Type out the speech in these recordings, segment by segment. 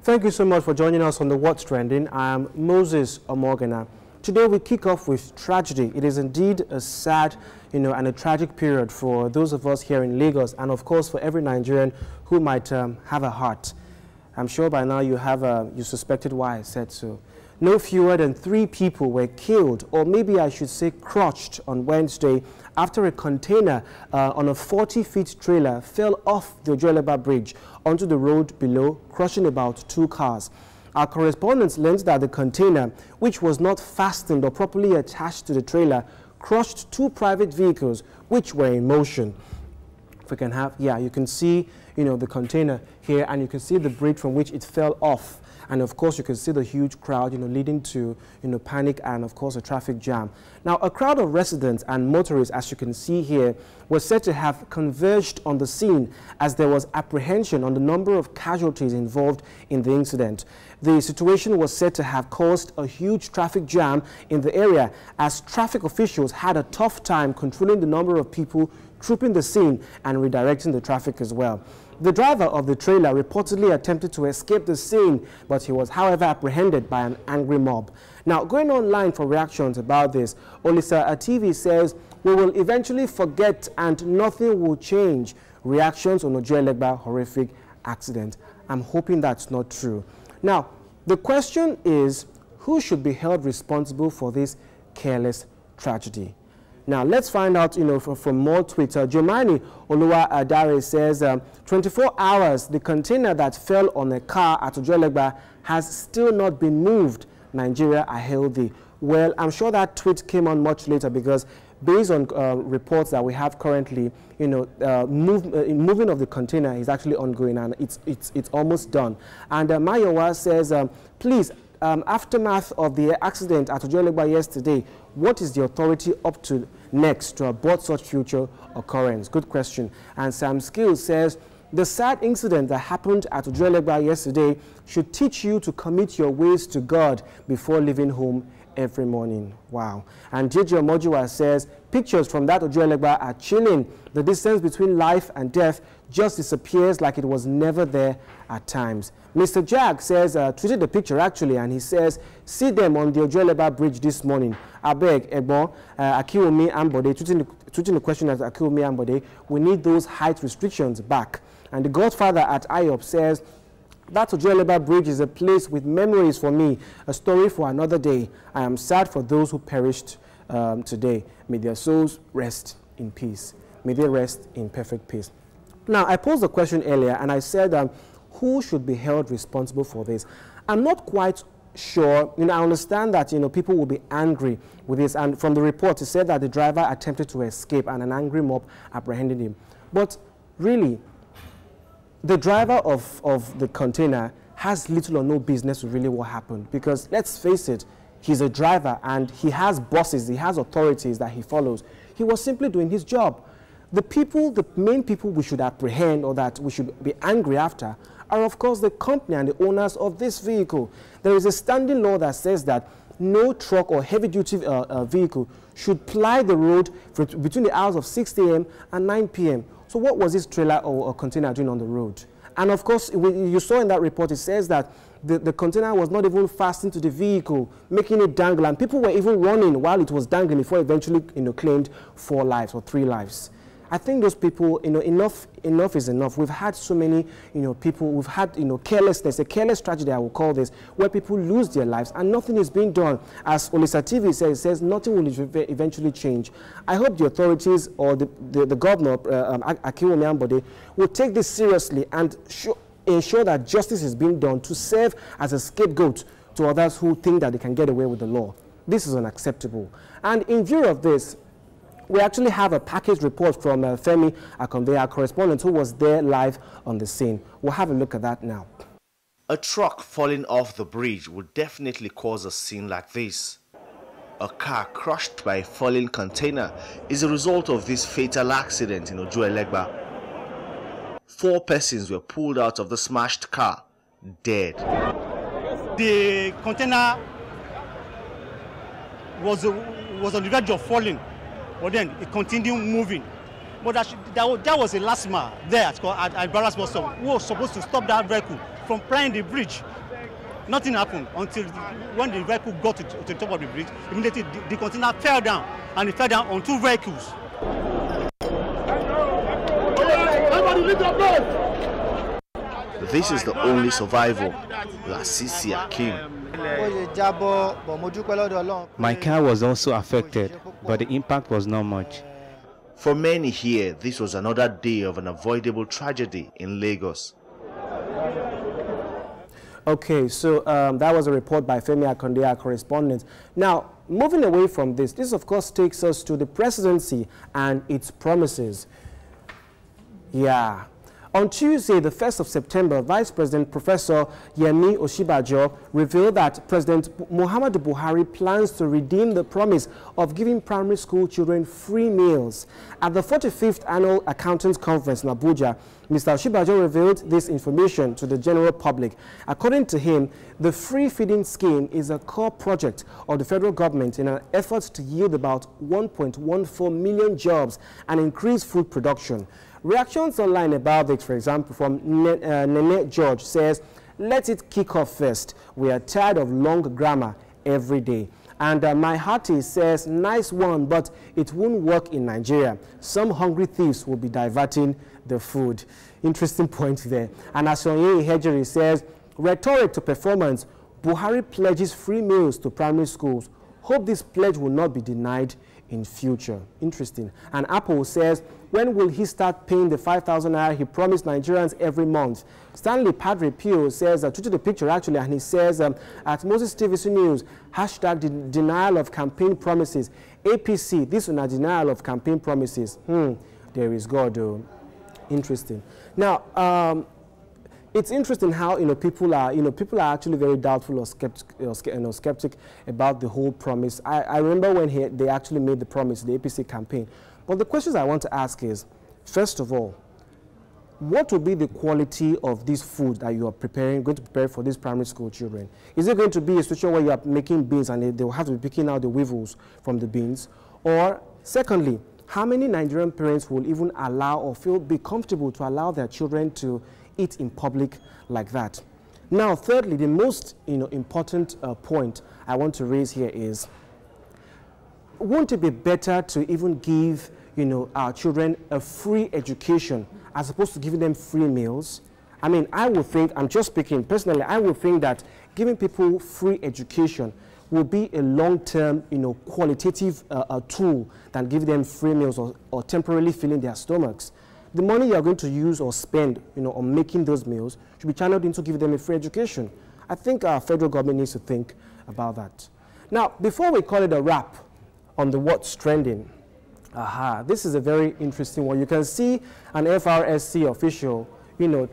Thank you so much for joining us on the What's Trending. I am Moses Omogana. Today we kick off with tragedy. It is indeed a sad, and a tragic period for those of us here in Lagos, and of course for every Nigerian who might have a heart. I'm sure by now you suspected why I said so. No fewer than 3 people were killed, or maybe I should say crushed, on Wednesday after a container on a 40-feet trailer fell off the Ojuelegba Bridge onto the road below, crushing about 2 cars. Our correspondents learned that the container, which was not fastened or properly attached to the trailer, crushed 2 private vehicles which were in motion. If we can have, you can see, the container here, and you can see the bridge from which it fell off. And of course, you can see the huge crowd, leading to, panic and of course a traffic jam. Now, a crowd of residents and motorists, as you can see here, were said to have converged on the scene as there was apprehension on the number of casualties involved in the incident. The situation was said to have caused a huge traffic jam in the area as traffic officials had a tough time controlling the number of people trooping the scene and redirecting the traffic as well. The driver of the trailer reportedly attempted to escape the scene, but he was, however, apprehended by an angry mob. Now, going online for reactions about this, Olisa TV says, "We will eventually forget and nothing will change." Reactions on Ojuelegba horrific accident. I'm hoping that's not true. Now, the question is, who should be held responsible for this careless tragedy? Now, let's find out, from more Twitter. Jomani Oluwa Adare says, 24 hours, the container that fell on a car at Ojuelegba has still not been moved. Nigeria are healthy. Well, I'm sure that tweet came on much later because based on reports that we have currently, moving of the container is actually ongoing and it's almost done. And Mayowa says, please, aftermath of the accident at Ojuelegba yesterday, what is the authority up to next to abort such future occurrence? Good question. And Sam Skills says, the sad incident that happened at Ojuelegba yesterday should teach you to commit your ways to God before leaving home every morning. Wow. And JJ Omojuwa says, pictures from that Ojuelegba are chilling. The distance between life and death just disappears like it was never there at times. Mr. Jack says, tweeted the picture actually, and he says, see them on the Ojuelegba Bridge this morning. Abeg, Egbon, Akiwumi Ambode, tweeting the question at Akiwumi Ambode, we need those height restrictions back. And the Godfather at IOP says, that Ojuelegba Bridge is a place with memories for me, a story for another day. I am sad for those who perished today. May their souls rest in peace. May they rest in perfect peace. Now, I posed a question earlier, and I said, who should be held responsible for this? I'm not quite sure. I understand that, people will be angry with this. And from the report, it said that the driver attempted to escape and an angry mob apprehended him. But really, the driver of the container has little or no business with really what happened. Because let's face it, he's a driver and he has bosses, he has authorities that he follows. He was simply doing his job. The main people we should apprehend or that we should be angry after are, of course, the company and the owners of this vehicle. There is a standing law that says that no truck or heavy-duty vehicle should ply the road between the hours of 6 a.m. and 9 p.m. So what was this trailer or container doing on the road? And of course, you saw in that report, it says that the container was not even fastened to the vehicle, making it dangle. And people were even running while it was dangling before eventually claimed 4 lives or 3 lives. I think those people, enough is enough. We've had so many, people, we've had, carelessness, a careless tragedy, I will call this, where people lose their lives and nothing is being done. As Olisa TV says nothing will eventually change. I hope the authorities or the governor, Akiwumi Ambode, will take this seriously and ensure that justice is being done to serve as a scapegoat to others who think that they can get away with the law. This is unacceptable. And in view of this, we actually have a package report from Femi Akonde, our correspondent, who was there live on the scene. We'll have a look at that now. A truck falling off the bridge would definitely cause a scene like this. A car crushed by a falling container is a result of this fatal accident in Ojuelegba. 4 persons were pulled out of the smashed car, dead. The container was on the verge of falling. But then it continued moving. But that was a last man there at Barras Bus Stop who was supposed to stop that vehicle from plying the bridge. Nothing happened until when the vehicle got to the top of the bridge. Immediately, the container fell down, and it fell down on 2 vehicles. This is the only survivor, Lasisi Akim. My car was also affected, but the impact was not much. For many here, this was another day of an avoidable tragedy in Lagos. Okay, so that was a report by Femi Akonde, our correspondent. Now, moving away from this of course takes us to the presidency and its promises. Yeah. On Tuesday, the 1st of September, Vice President Professor Yemi Osinbajo revealed that President Muhammadu Buhari plans to redeem the promise of giving primary school children free meals. At the 45th Annual Accountants Conference in Abuja, Mr. Osinbajo revealed this information to the general public. According to him, the free feeding scheme is a core project of the federal government in an effort to yield about 1.14 million jobs and increase food production. Reactions online about this, for example, from Nene George says, "Let it kick off first. We are tired of long grammar every day." And My Hearty says, "Nice one, but it won't work in Nigeria. Some hungry thieves will be diverting the food." Interesting point there. And Asonye Hejeri says, "Rhetoric to performance. Buhari pledges free meals to primary schools. Hope this pledge will not be denied in future." Interesting. And Apple says, "When will he start paying the 5,000 naira he promised Nigerians every month?" Stanley Padre Pio says, tweeted the picture actually, and he says, at Moses TVC News, hashtag denial of campaign promises. APC, this is a denial of campaign promises. There is God, though. Interesting. Now, it's interesting how people are actually very doubtful or skeptic about the whole promise. I remember when they actually made the promise, the APC campaign. But the questions I want to ask is, first of all, what will be the quality of this food that you are going to prepare for these primary school children? Is it going to be a situation where you are making beans and they will have to be picking out the weevils from the beans? Or secondly, how many Nigerian parents will even allow or be comfortable to allow their children to eat in public like that? Now, thirdly, the most important point I want to raise here is, won't it be better to even give our children a free education as opposed to giving them free meals? I mean, I would think, I'm just speaking personally, I would think that giving people free education will be a long-term, qualitative tool than giving them free meals or temporarily filling their stomachs. The money you're going to use or spend, on making those meals should be channeled into giving them a free education. I think our federal government needs to think about that. Now, before we call it a wrap on the what's trending, this is a very interesting one. You can see an FRSC official,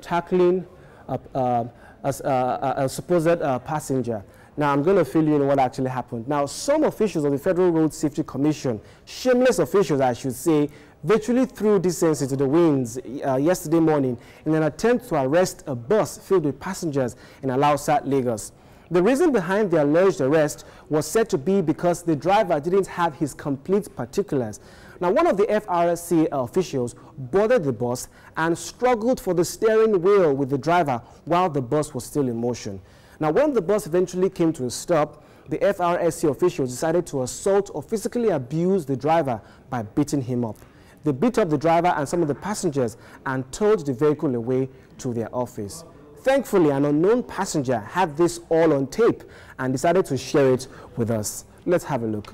tackling a supposed passenger. Now, I'm going to fill you in what actually happened. Now, some officials of the Federal Road Safety Commission, shameless officials, I should say, virtually threw decency to the winds yesterday morning in an attempt to arrest a bus filled with passengers in Alausa, Lagos. The reason behind the alleged arrest was said to be because the driver didn't have his complete particulars. Now, one of the FRSC officials boarded the bus and struggled for the steering wheel with the driver while the bus was still in motion. Now, when the bus eventually came to a stop, the FRSC officials decided to assault or physically abuse the driver by beating him up. They beat up the driver and some of the passengers and towed the vehicle away to their office. Thankfully, an unknown passenger had this all on tape and decided to share it with us. Let's have a look.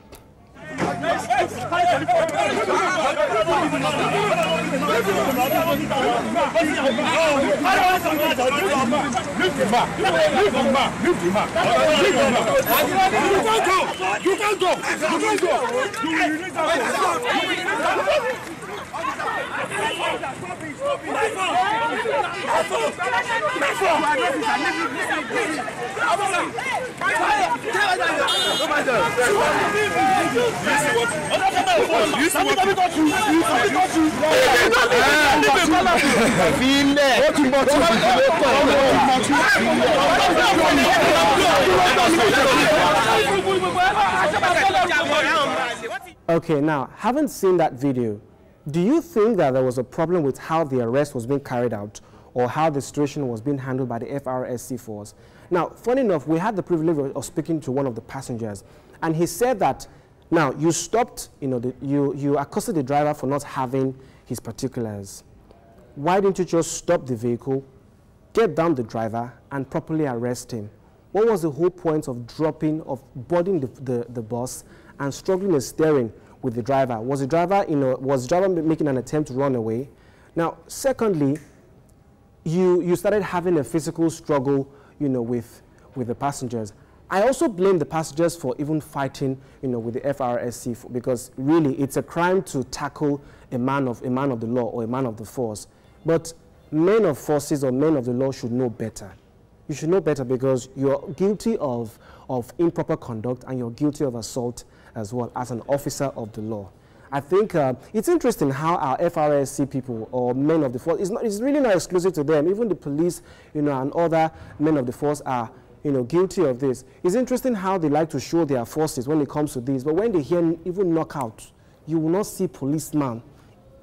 Okay, now, haven't seen that video. Do you think that there was a problem with how the arrest was being carried out? or how the situation was being handled by the FRSC force. Now, funny enough, we had the privilege of speaking to one of the passengers, and he said that, now, you stopped, you accosted the driver for not having his particulars. Why didn't you just stop the vehicle, get down the driver, and properly arrest him? What was the whole point of boarding the bus and struggling and steering with the driver? Was the driver, making an attempt to run away? Now, secondly, you started having a physical struggle, with the passengers. I also blame the passengers for even fighting, with the FRSC, because really it's a crime to tackle a man of the law or a man of the force. But men of forces or men of the law should know better. You should know better, because you're guilty of improper conduct and you're guilty of assault as well as an officer of the law. I think it's interesting how our FRSC people or men of the force, it's really not exclusive to them. Even the police, and other men of the force are, guilty of this. It's interesting how they like to show their forces when it comes to this, but when they hear even knockout, you will not see policemen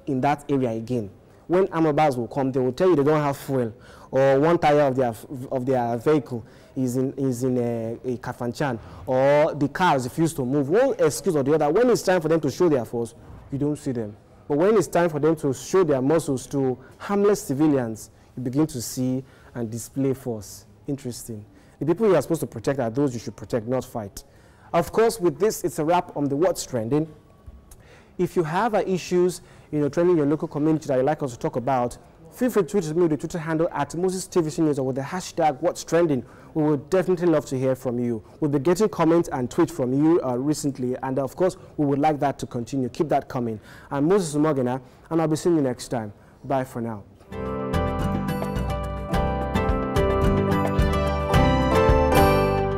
in that area again. When Amabas will come, they will tell you they don't have fuel, or one tire of their vehicle is in a kafanchan, or the cars refuse to move. One excuse or the other. When it's time for them to show their force, you don't see them. But when it's time for them to show their muscles to harmless civilians, you begin to see and display force. Interesting. The people you are supposed to protect are those you should protect, not fight. Of course, with this, it's a wrap on the What's Trending. If you have issues, trending in your local community that you'd like us to talk about, feel free to tweet me with the Twitter handle at Moses TVC News or with the hashtag What's Trending. We would definitely love to hear from you. We'll be getting comments and tweets from you recently, and of course, we would like that to continue. Keep that coming. I'm Moses Umogena, and I'll be seeing you next time. Bye for now.